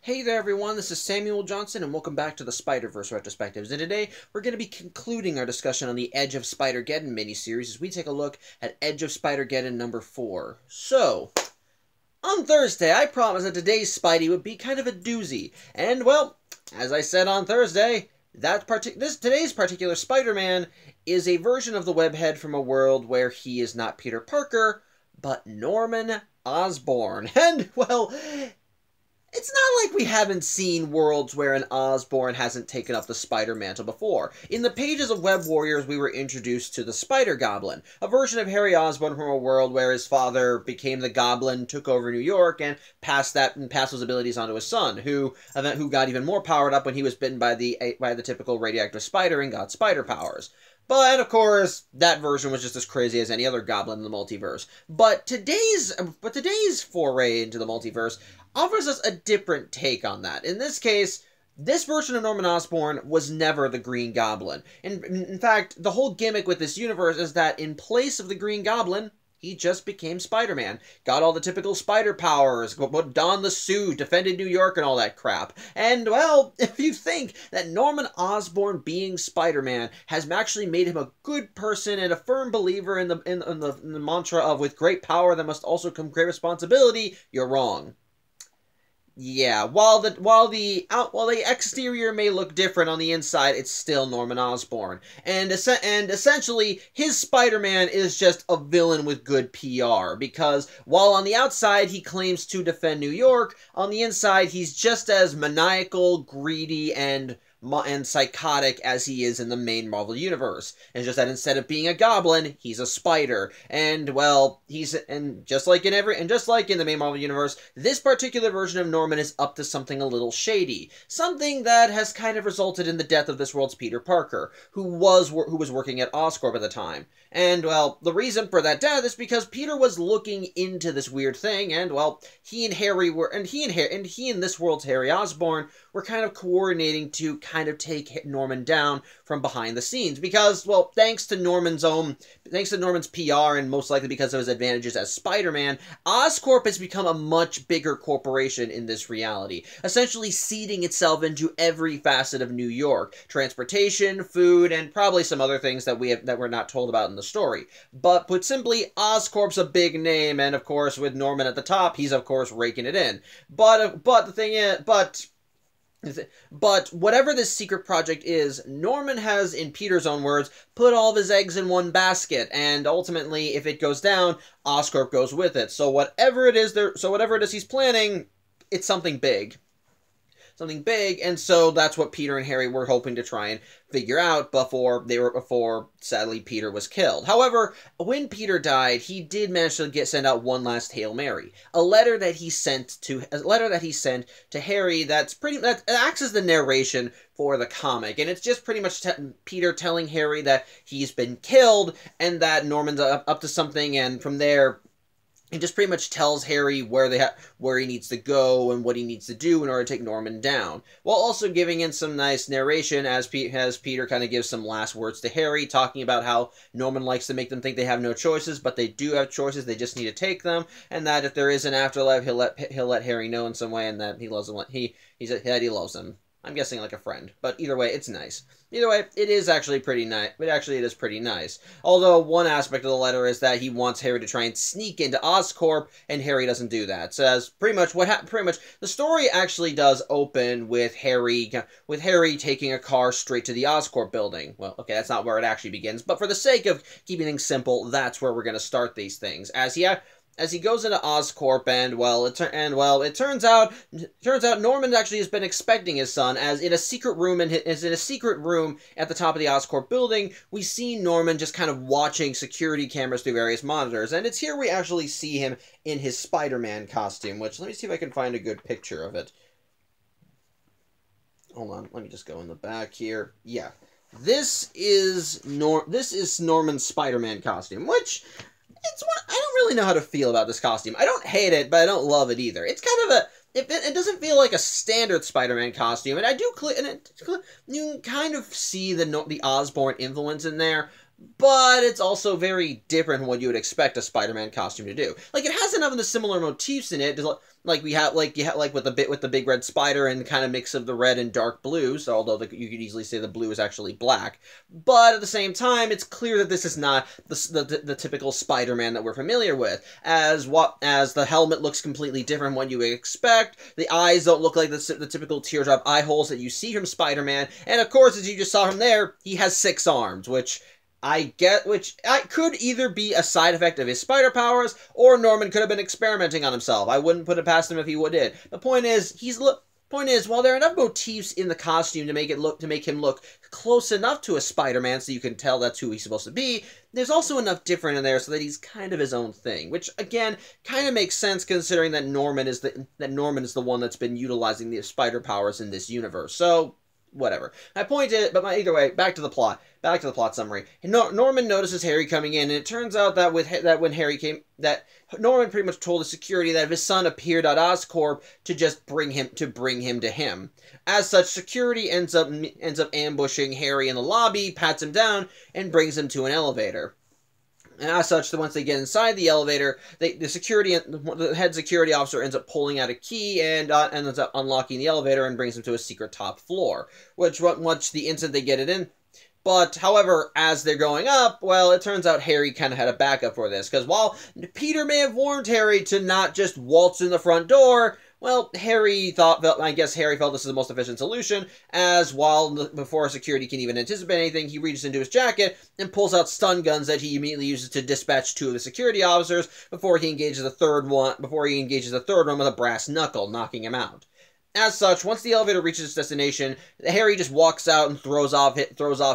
Hey there everyone, this is Samuel Johnson and welcome back to the Spider-Verse Retrospectives, and today we're going to be concluding our discussion on the Edge of Spider-Geddon miniseries as we take a look at Edge of Spider-Geddon number 4. So, on Thursday I promised that today's Spidey would be kind of a doozy, and well, as I said on Thursday, today's particular Spider-Man is a version of the webhead from a world where he is not Peter Parker, but Norman Osborn, and well, it's not like we haven't seen worlds where an Osborn hasn't taken up the Spider Mantle before. In the pages of Web Warriors, we were introduced to the Spider-Goblin, a version of Harry Osborn from a world where his father became the Goblin, took over New York, and passed those abilities on to his son, who got even more powered up when he was bitten by the typical radioactive spider and got spider powers. But, of course, that version was just as crazy as any other goblin in the multiverse. But today's foray into the multiverse offers us a different take on that. In this case, this version of Norman Osborn was never the Green Goblin. In fact, the whole gimmick with this universe is that in place of the Green Goblin, he just became Spider-Man. Got all the typical spider powers, donned the suit, defended New York and all that crap. And, well, if you think that Norman Osborn being Spider-Man has actually made him a good person and a firm believer in the mantra of with great power there must also come great responsibility, you're wrong. Yeah, while the exterior may look different on the inside, it's still Norman Osborn. And essentially, his Spider-Man is just a villain with good PR, because while on the outside he claims to defend New York, on the inside he's just as maniacal, greedy, and psychotic as he is in the main Marvel universe. It's just that instead of being a goblin, he's a spider. And well, just like in the main Marvel universe, this particular version of Norman is up to something a little shady. Something that has kind of resulted in the death of this world's Peter Parker, who was working at Oscorp at the time. And well, the reason for that death is because Peter was looking into this weird thing, and well, he and this world's Harry Osborn were kind of coordinating to kind of take Norman down from behind the scenes, because, well, thanks to Norman's PR, and most likely because of his advantages as Spider-Man, Oscorp has become a much bigger corporation in this reality, essentially seeding itself into every facet of New York: transportation, food, and probably some other things that we're not told about in the story. But put simply, Oscorp's a big name, and of course, with Norman at the top, he's of course raking it in. But whatever this secret project is, Norman has, in Peter's own words, put all of his eggs in one basket, and ultimately, if it goes down, Oscorp goes with it. So whatever it is he's planning, it's something big. And so that's what Peter and Harry were hoping to try and figure out before sadly Peter was killed. However, when Peter died, he did manage to send out one last Hail Mary, a letter that he sent to Harry that acts as the narration for the comic, and it's just pretty much Peter telling Harry that he's been killed and that Norman's up to something, and from there he just pretty much tells Harry where he needs to go and what he needs to do in order to take Norman down, while also giving in some nice narration as Peter kind of gives some last words to Harry, talking about how Norman likes to make them think they have no choices, but they do have choices, they just need to take them, and that if there is an afterlife, he'll let Harry know in some way, and that he loves him. That he loves him. I'm guessing like a friend, but either way, it's nice. Either way, it is actually pretty nice. It is pretty nice. Although one aspect of the letter is that he wants Harry to try and sneak into Oscorp, and Harry doesn't do that. It says pretty much the story actually does open with Harry taking a car straight to the Oscorp building. Well, okay, that's not where it actually begins, but for the sake of keeping things simple, that's where we're going to start these things. As he goes into Oscorp, and it turns out Norman actually has been expecting his son, as in a secret room at the top of the Oscorp building. We see Norman just kind of watching security cameras through various monitors, and it's here we actually see him in his Spider-Man costume, which, let me see if I can find a good picture of it. Hold on, let me just go in the back here. Yeah. This is Norman's Spider-Man costume, which I don't really know how to feel about this costume. I don't hate it, but I don't love it either. It's kind of it doesn't feel like a standard Spider-Man costume, and you can kind of see the Osborn influence in there, but it's also very different from what you would expect a Spider-Man costume to do. Like, it has enough of the similar motifs in it, like with the big red spider and kind of mix of the red and dark blue. So although you could easily say the blue is actually black, but at the same time, it's clear that this is not the typical Spider-Man that we're familiar with. As the helmet looks completely different from what you would expect. The eyes don't look like the typical teardrop eye holes that you see from Spider-Man, and of course, as you just saw from there, he has 6 arms, which could either be a side effect of his spider powers, or Norman could have been experimenting on himself. I wouldn't put it past him if he did. The point is, while there are enough motifs in the costume to make him look close enough to a Spider-Man so you can tell that's who he's supposed to be, there's also enough different in there so that he's kind of his own thing, which again kind of makes sense considering that Norman is the one that's been utilizing the spider powers in this universe. So whatever. My point is, either way, back to the plot summary. Norman notices Harry coming in, and it turns out that when Harry came, that Norman pretty much told the security that if his son appeared at Oscorp to just bring him to him. As such, security ends up ambushing Harry in the lobby, pats him down, and brings him to an elevator. And as such, once they get inside the elevator, the head security officer ends up pulling out a key and ends up unlocking the elevator and brings them to a secret top floor. Which the instant they get it in. But, however, as they're going up, well, it turns out Harry kind of had a backup for this. Because while Peter may have warned Harry to not just waltz in the front door, well, I guess Harry felt this is the most efficient solution, as before security can even anticipate anything, he reaches into his jacket and pulls out stun guns that he immediately uses to dispatch 2 of the security officers before he engages the third one with a brass knuckle, knocking him out. As such, once the elevator reaches its destination, Harry just walks out and throws off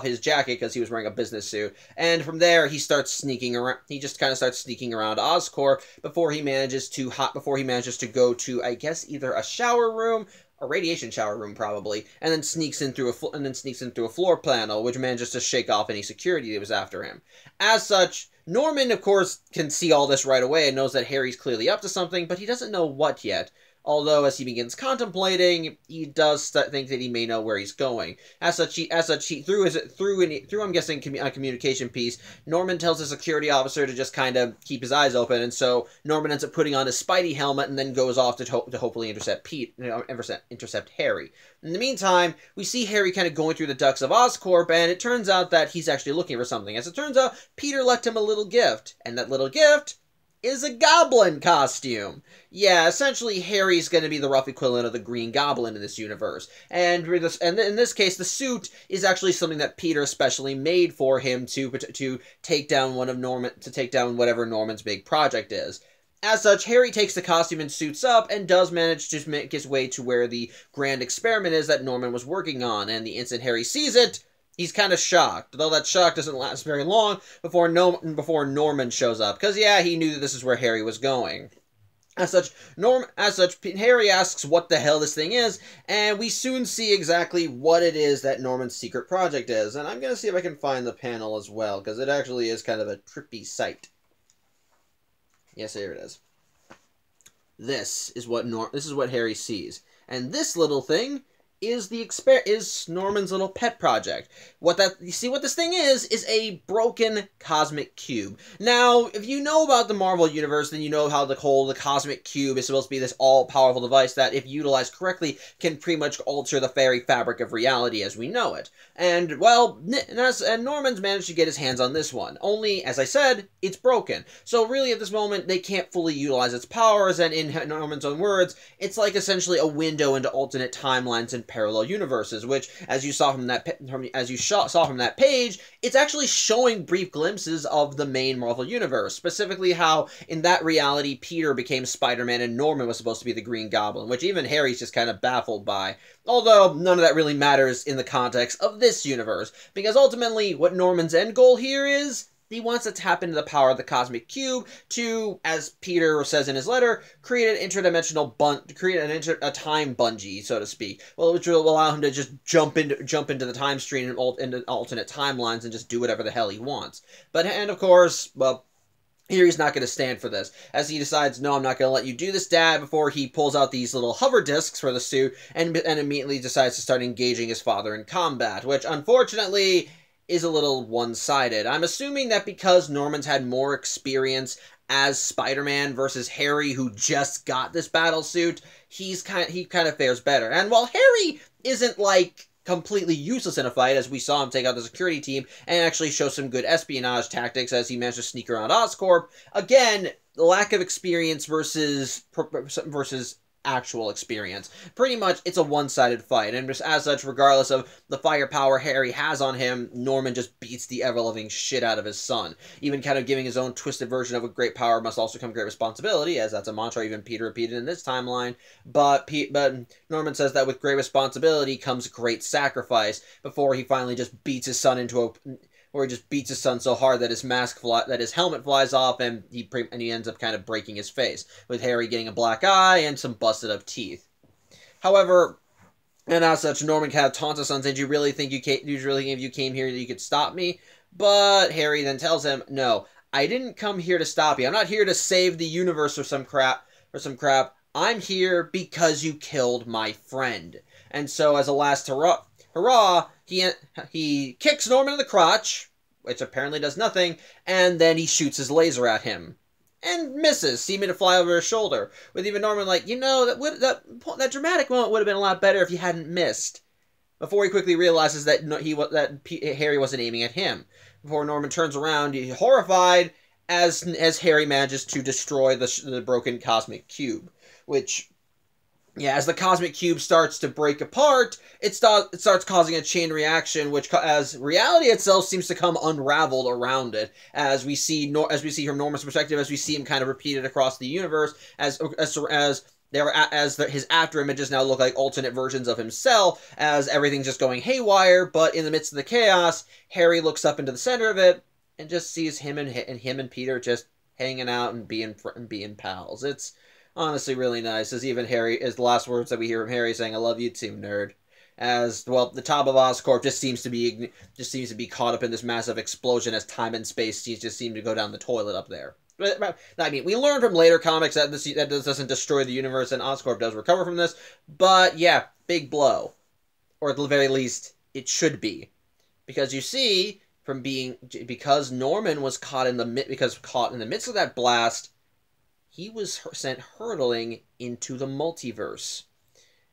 his jacket because he was wearing a business suit. And from there, he starts sneaking around. He just kind of starts sneaking around Oscorp before he manages to go to, I guess, either a shower room, a radiation shower room probably, and then sneaks in through a floor panel, which manages to shake off any security that was after him. As such, Norman, of course, can see all this right away and knows that Harry's clearly up to something, but he doesn't know what yet. Although, as he begins contemplating, he does think that he may know where he's going. As such, through I'm guessing a communication piece, Norman tells the security officer to just kind of keep his eyes open, and so Norman ends up putting on his Spidey helmet and then goes off to hopefully intercept Harry. In the meantime, we see Harry kind of going through the ducts of Oscorp, and it turns out that he's actually looking for something. As it turns out, Peter left him a little gift, and that little gift is a goblin costume. Yeah, essentially Harry's going to be the rough equivalent of the Green Goblin in this universe. And in this case, the suit is actually something that Peter especially made for him to take down whatever Norman's big project is. As such, Harry takes the costume and suits up and does manage to make his way to where the grand experiment is that Norman was working on, and the instant Harry sees it, he's kind of shocked, though that shock doesn't last very long before Norman shows up, because yeah, he knew that this is where Harry was going. As such, Harry asks what the hell this thing is, and we soon see exactly what it is that Norman's secret project is. And I'm going to see if I can find the panel as well, because it actually is kind of a trippy sight. Yes, here it is. This is what Harry sees, and this little thing is Norman's little pet project. You see what this thing is a broken cosmic cube. Now, if you know about the Marvel Universe, then you know how the cosmic cube is supposed to be this all-powerful device that, if utilized correctly, can pretty much alter the very fabric of reality as we know it. And, well, Norman's managed to get his hands on this one. Only, as I said, it's broken. So really, at this moment, they can't fully utilize its powers, and in Norman's own words, it's like essentially a window into alternate timelines and parallel universes, which, as you saw from that page, it's actually showing brief glimpses of the main Marvel Universe, specifically how, in that reality, Peter became Spider-Man and Norman was supposed to be the Green Goblin, which even Harry's just kind of baffled by. Although, none of that really matters in the context of this universe, because ultimately, what Norman's end goal here is, he wants to tap into the power of the cosmic cube to, as Peter says in his letter, create a time bungee, so to speak, which will allow him to just jump into the time stream and into alternate timelines and just do whatever the hell he wants. And of course, well, Harry's not going to stand for this, as he decides, no, I'm not going to let you do this, Dad, before he pulls out these little hover discs for the suit and immediately decides to start engaging his father in combat, which, unfortunately, is a little one-sided. I'm assuming that because Norman's had more experience as Spider-Man versus Harry, who just got this battle suit, he kind of fares better. And while Harry isn't like completely useless in a fight, as we saw him take out the security team and actually show some good espionage tactics as he managed to sneak around Oscorp, again, lack of experience versus actual experience. Pretty much, it's a one-sided fight, and just as such, regardless of the firepower Harry has on him, Norman just beats the ever-loving shit out of his son, even kind of giving his own twisted version of a great power must also come great responsibility, as that's a mantra even Peter repeated in this timeline, but Norman says that with great responsibility comes great sacrifice, before he finally just beats his son or he just beats his son so hard that his helmet flies off, and he ends up kind of breaking his face, with Harry getting a black eye and some busted up teeth. However, and as such, Norman kind of taunts his son, saying, "Do you really think if you came here that you could stop me?" But Harry then tells him, "No, I didn't come here to stop you. I'm not here to save the universe or some crap. I'm here because you killed my friend." And so, as a last hurrah, he kicks Norman in the crotch, which apparently does nothing, and then he shoots his laser at him. And misses, seeming to fly over his shoulder, with even Norman like, that dramatic moment would have been a lot better if you hadn't missed. Before he quickly realizes that Harry wasn't aiming at him. Before Norman turns around, he's horrified, as Harry manages to destroy the broken cosmic cube, which... yeah, as the cosmic cube starts to break apart, it starts causing a chain reaction, which, as reality itself seems to come unraveled around it, as we see from Norman's perspective, as we see him kind of repeated across the universe, as his after images now look like alternate versions of himself, as everything's just going haywire. But in the midst of the chaos, Harry looks up into the center of it and just sees him and Peter just hanging out and being pals. It's honestly really nice, as even Harry, as the last words that we hear from Harry saying, "I love you too, nerd." As, well, the top of Oscorp just seems to be caught up in this massive explosion, as time and space just seem to go down the toilet up there. I mean, we learn from later comics that this doesn't destroy the universe, and Oscorp does recover from this, but yeah, big blow. Or at the very least, it should be. Because you see, because Norman was caught in the midst of that blast, he was sent hurtling into the multiverse.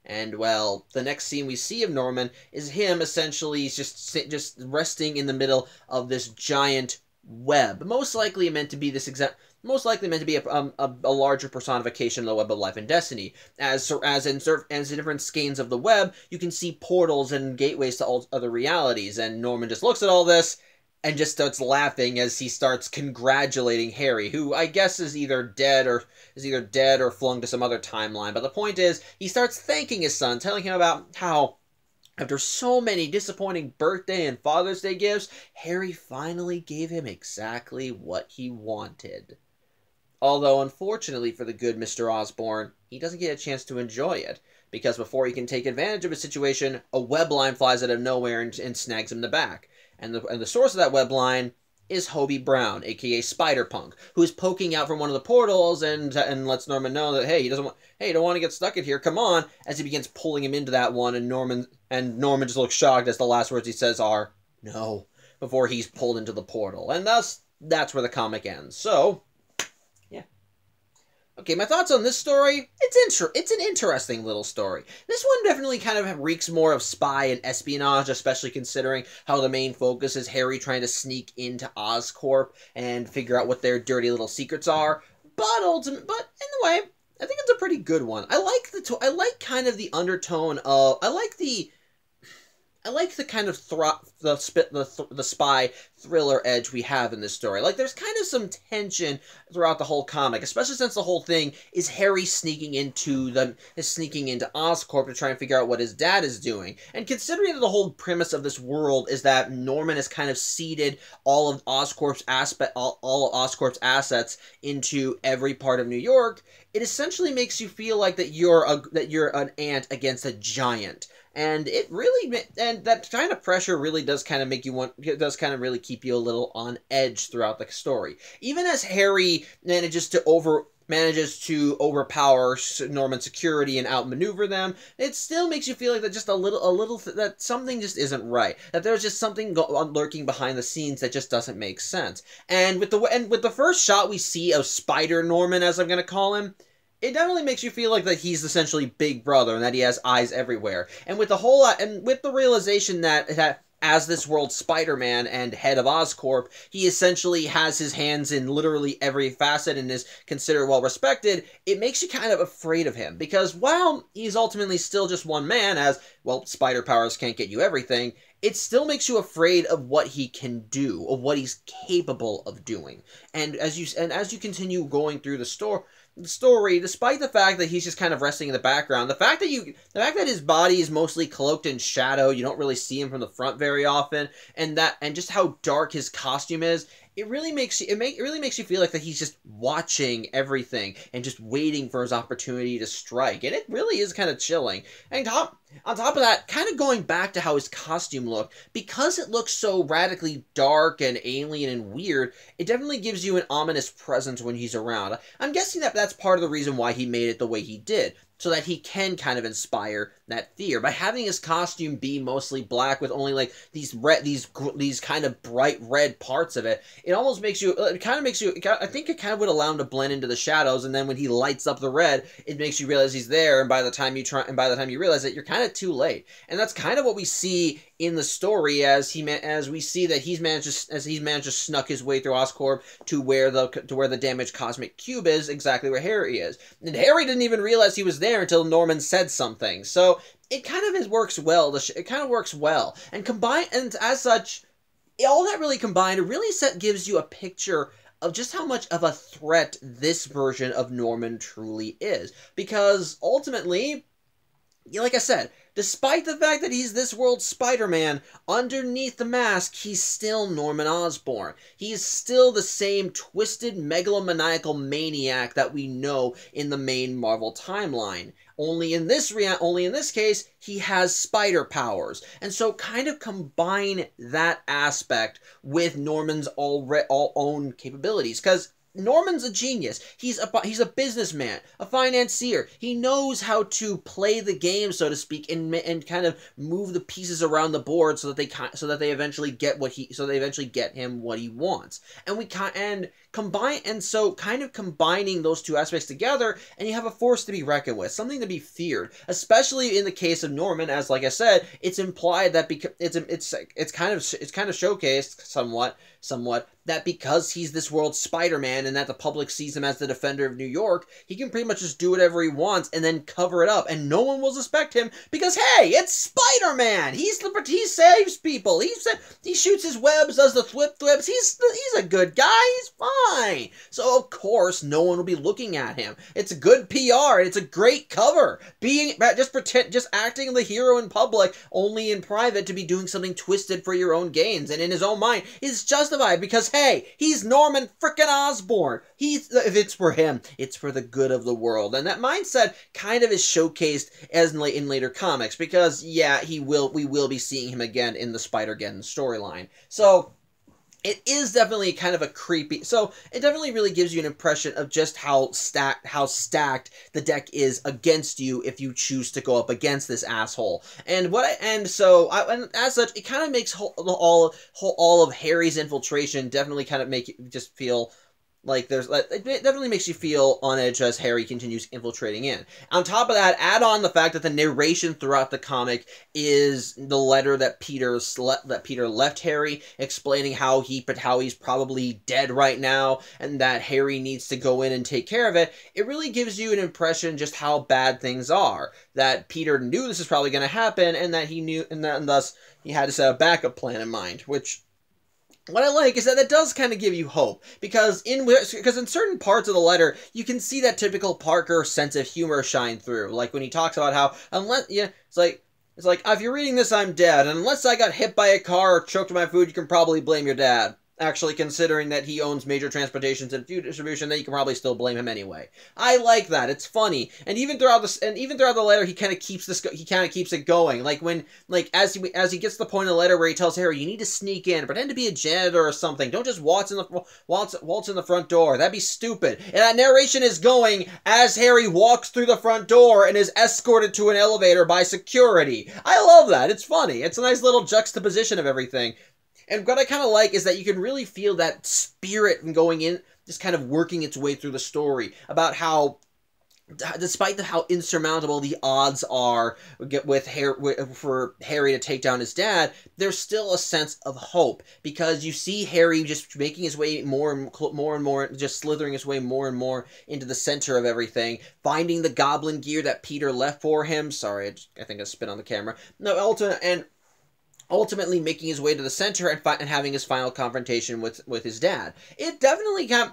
And, well, the next scene we see of Norman is him essentially just resting in the middle of this giant web. Most likely meant to be a larger personification of the web of life and destiny. As in different skeins of the web, you can see portals and gateways to all other realities. And Norman just looks at all this and just starts laughing as he starts congratulating Harry, who I guess is either dead or flung to some other timeline. But the point is, he starts thanking his son, telling him about how, after so many disappointing birthday and Father's Day gifts, Harry finally gave him exactly what he wanted. Although, unfortunately for the good Mr. Osborn, he doesn't get a chance to enjoy it, because before he can take advantage of his situation, a web line flies out of nowhere and snags him in the back. And the source of that web line is Hobie Brown, aka Spider-Punk, who is poking out from one of the portals and lets Norman know that, hey, you don't want to get stuck in here, come on, as he begins pulling him into that one, and Norman just looks shocked as the last words he says are, "No," before he's pulled into the portal. And thus, that's where the comic ends. So, yeah. Okay, my thoughts on this story, it's an interesting little story. This one definitely kind of reeks more of spy and espionage, especially considering how the main focus is Harry trying to sneak into Oscorp and figure out what their dirty little secrets are. But anyway, I think it's a pretty good one. I like kind of the undertone of, I like the kind of the spy thriller edge we have in this story. Like, there's kind of some tension throughout the whole comic, especially since the whole thing is Harry sneaking into Oscorp to try and figure out what his dad is doing. And considering that the whole premise of this world is that Norman has kind of seeded all of Oscorp's assets into every part of New York, it essentially makes you feel like that you're an ant against a giant. And that kind of pressure really does kind of really keep you a little on edge throughout the story. Even as Harry manages to manages to overpower Norman's security and outmaneuver them, it still makes you feel like that just that something just isn't right. That there's just something lurking behind the scenes that just doesn't make sense. And with the first shot we see of Spider Norman, as I'm gonna call him, it definitely makes you feel like that he's essentially Big Brother and that he has eyes everywhere. And with the realization that as this world's Spider-Man and head of Oscorp, he essentially has his hands in literally every facet and is considered well-respected, it makes you kind of afraid of him. Because while he's ultimately still just one man, as, well, spider powers can't get you everything, it still makes you afraid of what he can do, of what he's capable of doing. And as you continue going through the story, despite the fact that he's just kind of resting in the background, the fact that his body is mostly cloaked in shadow, you don't really see him from the front very often, and just how dark his costume is, it really makes you feel like that he's just watching everything and just waiting for his opportunity to strike. And it really is kind of chilling. And on top of that, kind of going back to how his costume looked, because it looks so radically dark and alien and weird, it definitely gives you an ominous presence when he's around. I'm guessing that that's part of the reason why he made it the way he did, so that he can kind of inspire that fear. By having his costume be mostly black with only like these kind of bright red parts of it, it almost makes you, I think it kind of would allow him to blend into the shadows, and then when he lights up the red, it makes you realize he's there, and by the time you realize it, you're kind of too late. And that's kind of what we see in the story as we see that he's managed to snuck his way through Oscorp to where the damaged cosmic cube is, exactly where Harry is. And Harry didn't even realize he was there until Norman said something. So it kind of works well. It kind of works well, and as such, all that really combined, it really gives you a picture of just how much of a threat this version of Norman truly is. Because ultimately, like I said, despite the fact that he's this world's Spider-Man, underneath the mask, he's still Norman Osborn. He's still the same twisted, megalomaniacal maniac that we know in the main Marvel timeline. Only in this case, he has spider powers. And so kind of combine that aspect with Norman's all own capabilities. Because Norman's a genius. He's a businessman, a financier. He knows how to play the game, so to speak, and kind of move the pieces around the board so that they eventually get him what he wants. So kind of combining those two aspects together, and you have a force to be reckoned with, something to be feared. Especially in the case of Norman, as like I said, it's implied that it's kind of showcased somewhat that because he's this world's Spider-Man and that the public sees him as the defender of New York, he can pretty much just do whatever he wants and then cover it up, and no one will suspect him because, hey, it's Spider-Man! He saves people! He shoots his webs, does the flips, he's a good guy, he's fine! So, of course, no one will be looking at him. It's a good PR, and it's a great cover! Just acting the hero in public, only in private to be doing something twisted for your own gains, and in his own mind, is justified because, hey, he's Norman frickin' Osborn. If it's for him, it's for the good of the world. And that mindset kind of is showcased in later comics because, yeah, we will be seeing him again in the Spider-Geddon storyline. So it is definitely kind of a creepy. So it definitely really gives you an impression of just how stacked the deck is against you if you choose to go up against this asshole. And as such, it kind of makes all of Harry's infiltration definitely kind of make you just feel like it definitely makes you feel on edge as Harry continues infiltrating in. On top of that, add on the fact that the narration throughout the comic is the letter that Peter left Harry, explaining how he's probably dead right now, and that Harry needs to go in and take care of it. It really gives you an impression just how bad things are. That Peter knew this is probably going to happen, and thus he had to set a backup plan in mind, which, what I like is that it does kind of give you hope, because in certain parts of the letter, you can see that typical Parker sense of humor shine through. Like when he talks about how, it's like, if you're reading this, I'm dead, and unless I got hit by a car or choked on my food, you can probably blame your dad. Actually, considering that he owns major transportations and food distribution, then you can probably still blame him anyway. I like that. It's funny, and even throughout the letter, he kind of keeps it going. Like as he gets to the point in the letter where he tells Harry, you need to sneak in, pretend to be a janitor or something. Don't just waltz in the front door. That'd be stupid. And that narration is going as Harry walks through the front door and is escorted to an elevator by security. I love that. It's funny. It's a nice little juxtaposition of everything. And what I kind of like is that you can really feel that spirit from going in, just kind of working its way through the story, about how, despite how insurmountable the odds are for Harry to take down his dad, there's still a sense of hope, because you see Harry just making his way more and more, just slithering his way more and more into the center of everything, finding the goblin gear that Peter left for him. Sorry, I think I spit on the camera. No, ultimately making his way to the center and having his final confrontation with his dad. It definitely kind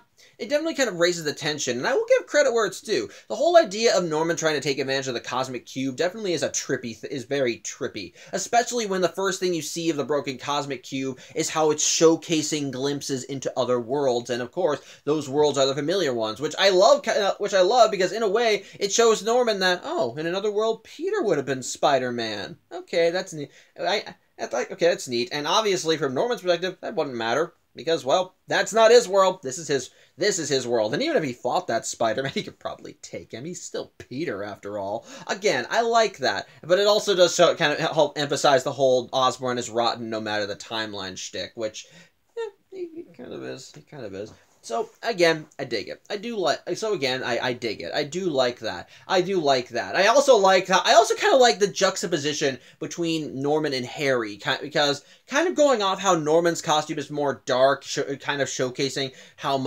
of raises the tension, and I will give credit where it's due. The whole idea of Norman trying to take advantage of the cosmic cube definitely is is very trippy, especially when the first thing you see of the broken cosmic cube is how it's showcasing glimpses into other worlds, and of course those worlds are the familiar ones, which I love because in a way it shows Norman that, oh, in another world Peter would have been Spider-Man. Okay, that's neat. Okay, that's neat. And obviously, from Norman's perspective, that wouldn't matter, because, well, that's not his world. This is his world. And even if he fought that Spider-Man, he could probably take him. He's still Peter, after all. Again, I like that. But it also does kind of help emphasize the whole Osborn is rotten no matter the timeline shtick, which, he kind of is. He kind of is. So, again, I dig it. I dig it. I do like that. I also kind of like the juxtaposition between Norman and Harry, because kind of going off how Norman's costume is more dark, kind of showcasing how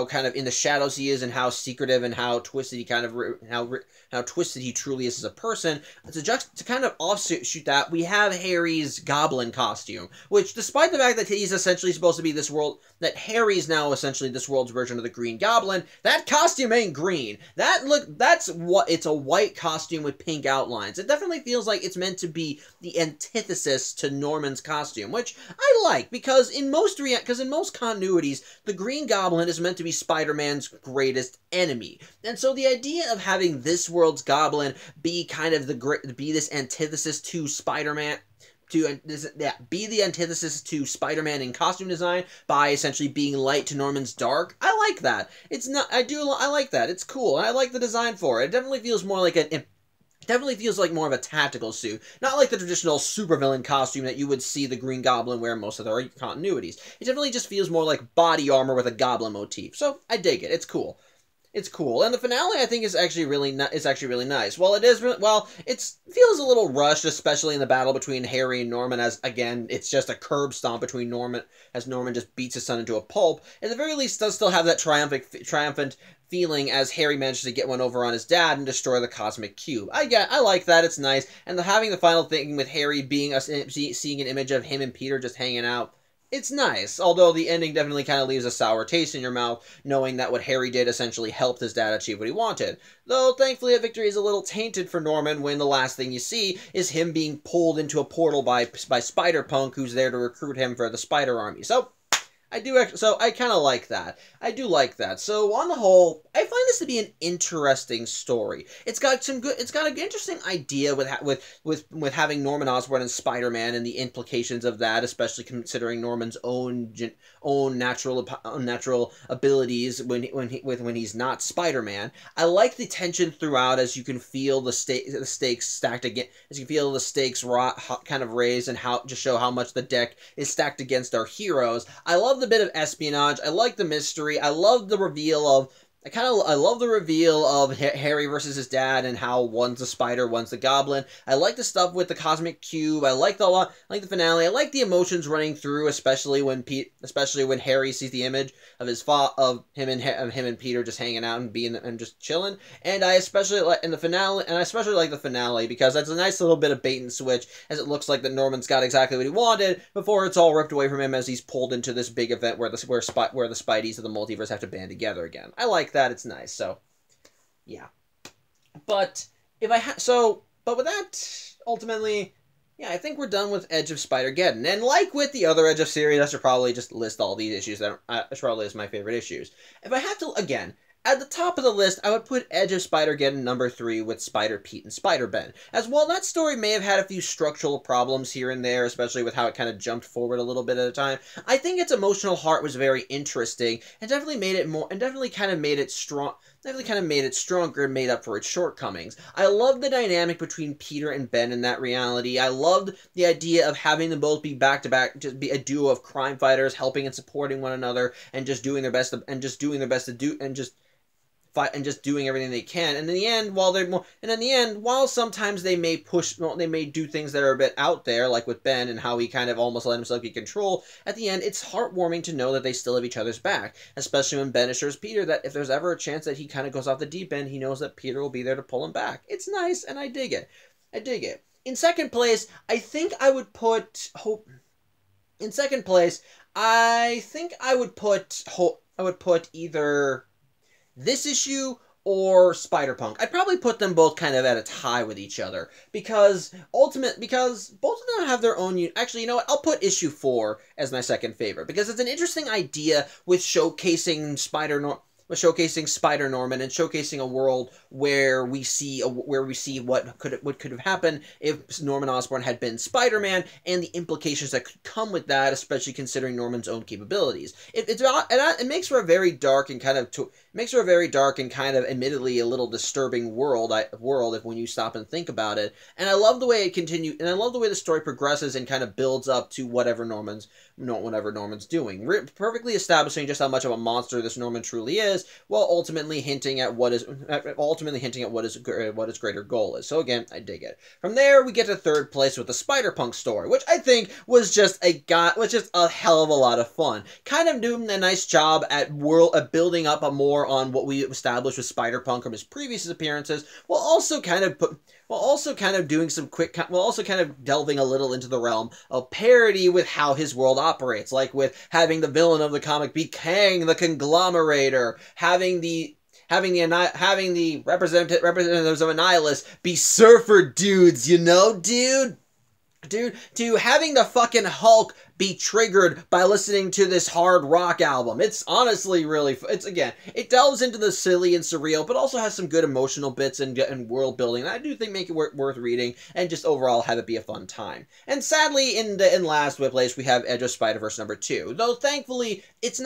kind of in the shadows he is, and how secretive and how twisted how twisted he truly is as a person. To kind of offshoot that, we have Harry's goblin costume, which, despite the fact that he's essentially supposed to be this world, that Harry's now essentially this world's version of the Green Goblin, that costume ain't green. It's a white costume with pink outlines. It definitely feels like it's meant to be the antithesis to Norman's costume, which I like, because in most continuities, the Green Goblin is meant to be Spider-Man's greatest enemy. And so the idea of having this world's goblin be kind of be this antithesis to Spider-Man, be the antithesis to Spider-Man in costume design by essentially being light to Norman's dark. I like that. I like that. It's cool. I like the design for it. It definitely feels more like more of a tactical suit, not like the traditional supervillain costume that you would see the Green Goblin wear in most of their continuities. It definitely just feels more like body armor with a goblin motif. So I dig it. It's cool. It's cool, and the finale I think is actually really nice. While it feels a little rushed, especially in the battle between Harry and Norman, as again it's just a curb stomp between Norman as Norman just beats his son into a pulp. At the very least, does still have that triumphant feeling as Harry manages to get one over on his dad and destroy the cosmic cube. I like that. It's nice, and having the final thing with Harry seeing an image of him and Peter just hanging out. It's nice, although the ending definitely kind of leaves a sour taste in your mouth, knowing that what Harry did essentially helped his dad achieve what he wanted. Though, thankfully, that victory is a little tainted for Norman when the last thing you see is him being pulled into a portal by Spider-Punk, who's there to recruit him for the Spider Army. So, I kind of like that. I do like that. So, on the whole, I find this to be an interesting story. It's got an interesting idea with having Norman Osborn and Spider-Man and the implications of that, especially considering Norman's own natural abilities when he's not Spider-Man. I like the tension throughout, as you can feel the stakes stacked again, as you can feel the stakes kind of raised, and just show how much the deck is stacked against our heroes. I love the bit of espionage. I like the mystery. I love the reveal of Harry versus his dad, and how one's the spider, one's the goblin. I like the stuff with the cosmic cube. I like the finale. I like the emotions running through, especially when Harry sees the image of him and Peter just hanging out and just chilling. And I especially like the finale because that's a nice little bit of bait and switch, as it looks like that Norman's got exactly what he wanted before it's all ripped away from him as he's pulled into this big event where the Spideys of the multiverse have to band together again. I like that. It's nice. So, yeah. But with that, ultimately, Yeah, I think we're done with Edge of Spider-Geddon. And like with the other Edge of series, I should probably just list all these issues that I should probably list my favorite issues. If I have to, again, at the top of the list, I would put Edge of Spider-Geddon number 3 with Spider-Pete and Spider-Ben. As well, that story may have had a few structural problems here and there, especially with how it kind of jumped forward a little bit at a time. I think its emotional heart was very interesting and definitely made it more, and definitely kind of made it strong. Definitely kind of made it stronger and made up for its shortcomings. I loved the dynamic between Peter and Ben in that reality. I loved the idea of having them both be back-to-back, just be a duo of crime fighters, helping and supporting one another, and just doing their best to do, and just fight and just doing everything they can. And in the end, while sometimes they may they may do things that are a bit out there, like with Ben and how he kind of almost let himself get control, at the end, it's heartwarming to know that they still have each other's back, especially when Ben assures Peter that if there's ever a chance that he kind of goes off the deep end, he knows that Peter will be there to pull him back. It's nice, and I dig it. I dig it. In second place, I think I would put Hope. In second place, I think I would put Hope. I would put either this issue or Spider-Punk. I'd probably put them both kind of at a tie with each other because both of them have their own. Actually, you know what? I'll put issue 4 as my second favorite because it's an interesting idea with showcasing Spider-Norman and showcasing a world where we see what could have happened if Norman Osborn had been Spider-Man and the implications that could come with that, especially considering Norman's own capabilities. It makes for a very dark and kind of admittedly a little disturbing world if when you stop and think about it. And I love the way it continues, and I love the way the story progresses and kind of builds up to whatever Norman's doing, perfectly establishing just how much of a monster this Norman truly is, while ultimately hinting at what his greater goal is. So again, I dig it. From there, we get to third place with the Spider-Punk story, which I think was just a hell of a lot of fun. Kind of doing a nice job at building up more on what we established with Spider-Punk from his previous appearances, while also kind of delving a little into the realm of parody with how his world operates, like with having the villain of the comic be Kang the Conglomerator, having the representatives of Annihilus be surfer dudes, to having the fucking Hulk be triggered by listening to this hard rock album. It's honestly really, it delves into the silly and surreal, but also has some good emotional bits and world building that I do think make it worth reading, and just overall have it be a fun time. And sadly, in last place, we have Edge of Spider-Verse number 2. Though thankfully, it's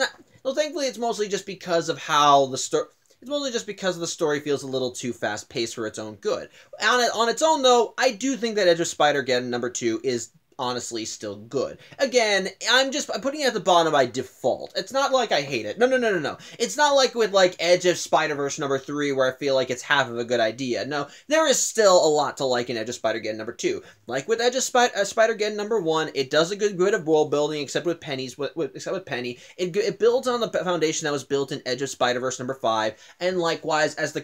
mostly just because of how the story. It's mostly just because the story feels a little too fast-paced for its own good. On its own, though, I do think that Edge of Spider-Geddon number 2 is honestly still good. Again, I'm putting it at the bottom by default. It's not like I hate it. No. It's not like with Edge of Spider-Verse number 3 where I feel like it's half of a good idea. No, there is still a lot to like in Edge of Spider-Geddon number 2. Like with Edge of Spider-Geddon number 1, it does a good bit of world building, except with Penny. It builds on the foundation that was built in Edge of Spider-Verse number 5, and likewise it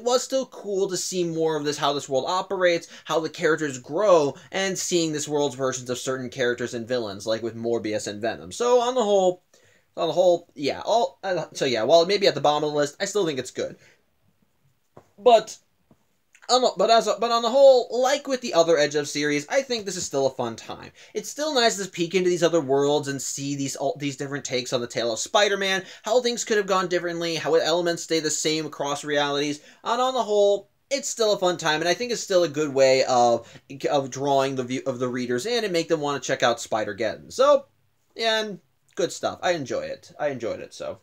was still cool to see more of this, how this world operates, how the characters grow, and seeing this world's versions of certain characters and villains, like with Morbius and Venom. So on the whole, yeah. While it may be at the bottom of the list, I still think it's good. But on the whole, like with the other Edge of series, I think this is still a fun time. It's still nice to peek into these other worlds and see these different takes on the tale of Spider-Man, how things could have gone differently, how elements stay the same across realities, and on the whole, it's still a fun time, and I think it's still a good way of drawing the view of the readers in and make them want to check out Spider-Geddon. So, yeah, good stuff. I enjoyed it, so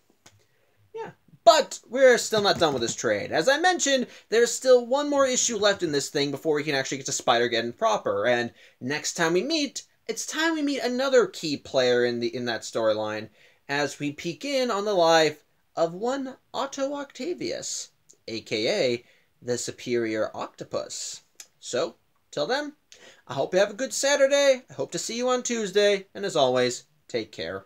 yeah. But we're still not done with this trade. As I mentioned, there's still one more issue left in this thing before we can actually get to Spider-Geddon proper, and next time we meet, it's time we meet another key player in that storyline, as we peek in on the life of one Otto Octavius, aka the Superior Octopus. So, till then, I hope you have a good Saturday. I hope to see you on Tuesday, and as always, take care.